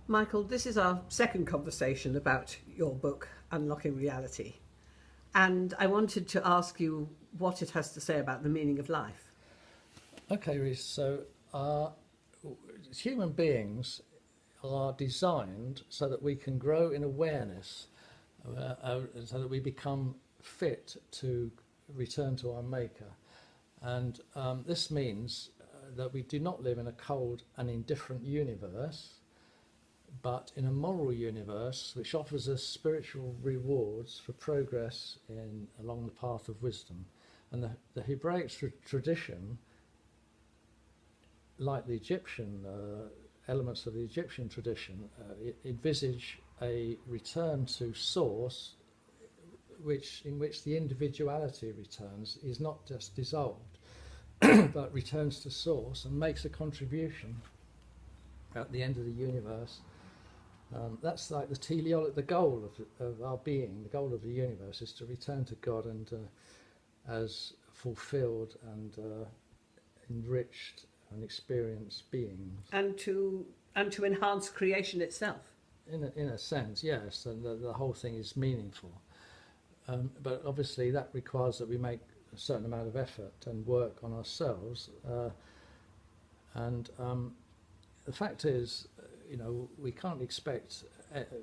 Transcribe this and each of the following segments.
Michael, this is our second conversation about your book, Unlocking Reality. And I wanted to ask you what it has to say about the meaning of life. Okay, Reece, so uh, human beings are designed so that we can grow in awareness, so that we become fit to return to our Maker. And this means that we do not live in a cold and indifferent universe, but in a moral universe which offers us spiritual rewards for progress along the path of wisdom. And the Hebraic tradition, like the Egyptian elements of the Egyptian tradition, envisage a return to source, in which the individuality returns, is not just dissolved, but returns to source and makes a contribution at the end of the universe. That's like the goal of our being. The goal of the universe is to return to God and as fulfilled and enriched and experienced beings. And to enhance creation itself. In a sense, yes, and the whole thing is meaningful. But obviously that requires that we make a certain amount of effort and work on ourselves. And the fact is, we can't expect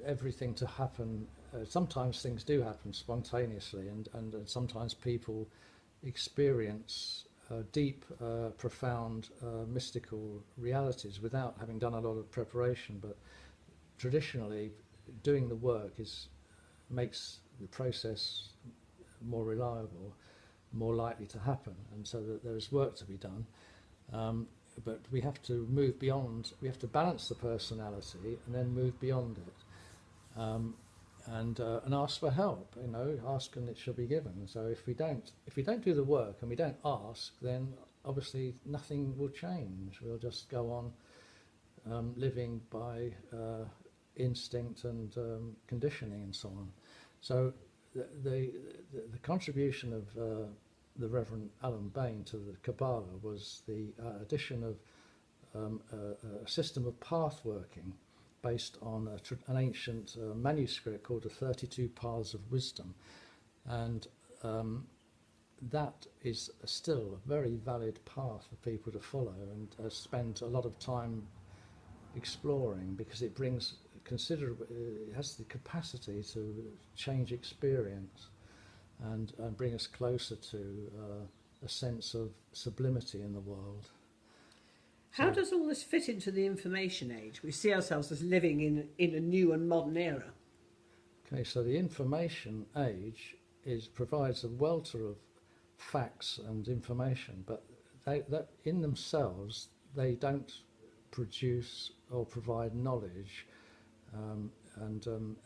everything to happen. Sometimes things do happen spontaneously, and sometimes people experience deep, profound, mystical realities without having done a lot of preparation. But traditionally, doing the work makes the process more reliable, more likely to happen, and so that there is work to be done. But we have to move beyond. We have to balance the personality and then move beyond it, and ask for help. Ask and it shall be given. So if we don't do the work and we don't ask, then obviously nothing will change. We'll just go on living by instinct and conditioning and so on. So the contribution of the Reverend Alan Bain to the Kabbalah was the addition of a system of path working based on an ancient manuscript called the 32 Paths of Wisdom. And that is still a very valid path for people to follow and spend a lot of time exploring, because it brings considerable, it has the capacity to change experience and bring us closer to a sense of sublimity in the world. How does all this fit into the information age? We see ourselves as living in a new and modern era. Okay, so the information age provides a welter of facts and information, but that in themselves they don't produce or provide knowledge, and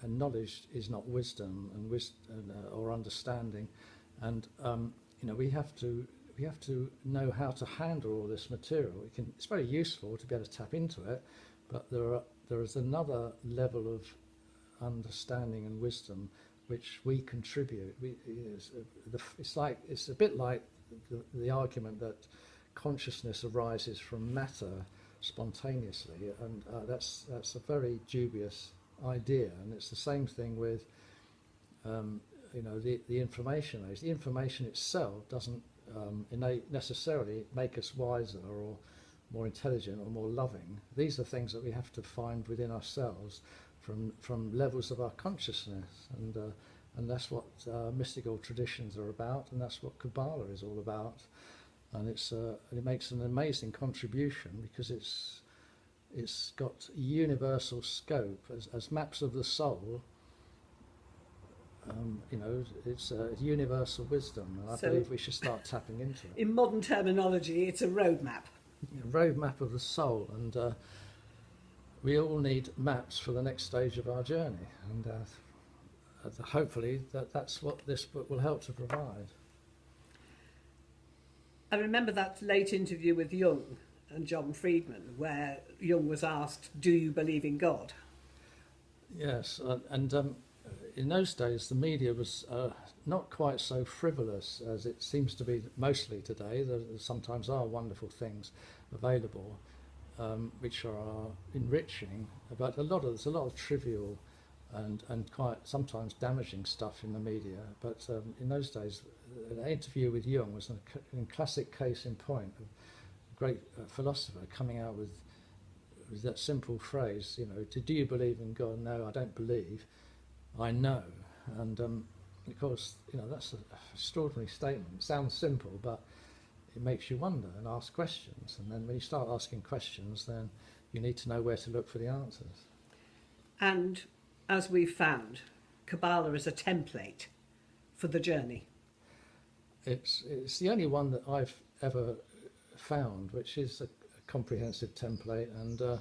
knowledge is not wisdom or understanding, and we have to know how to handle all this material. It's very useful to be able to tap into it, but there is another level of understanding and wisdom which we contribute. It's a bit like the argument that consciousness arises from matter spontaneously, and that's a very dubious idea. And it's the same thing with the information age. The information itself doesn't necessarily make us wiser or more intelligent or more loving. These are things that we have to find within ourselves from levels of our consciousness, and that's what mystical traditions are about, and that's what Kabbalah is all about. And it makes an amazing contribution because it's got universal scope as maps of the soul. It's a universal wisdom, and I believe we should start tapping into it. In modern terminology, it's a roadmap. A roadmap of the soul, and we all need maps for the next stage of our journey, and hopefully that's what this book will help to provide. I remember that late interview with Jung and John Friedman, where Jung was asked, "Do you believe in God?" Yes, and in those days the media was not quite so frivolous as it seems to be mostly today. There sometimes are wonderful things available, which are enriching, but there's a lot of trivial and quite sometimes damaging stuff in the media. But in those days, an interview with Jung was a classic case in point of a great philosopher coming out with that simple phrase, you know, do you believe in God? No, I don't believe. I know. And of course, you know, that's an extraordinary statement. It sounds simple, but it makes you wonder and ask questions. And then when you start asking questions, then you need to know where to look for the answers. And as we've found, Kabbalah is a template for the journey. It's the only one that I've ever found, which is a comprehensive template, and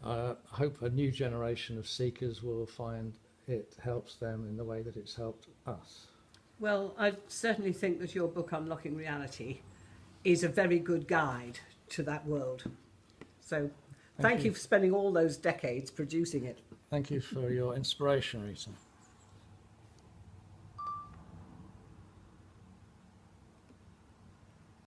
I hope a new generation of seekers will find it helps them in the way that it's helped us. Well, I certainly think that your book, Unlocking Reality, is a very good guide to that world. So thank you for spending all those decades producing it. Thank you for your inspiration, Rita.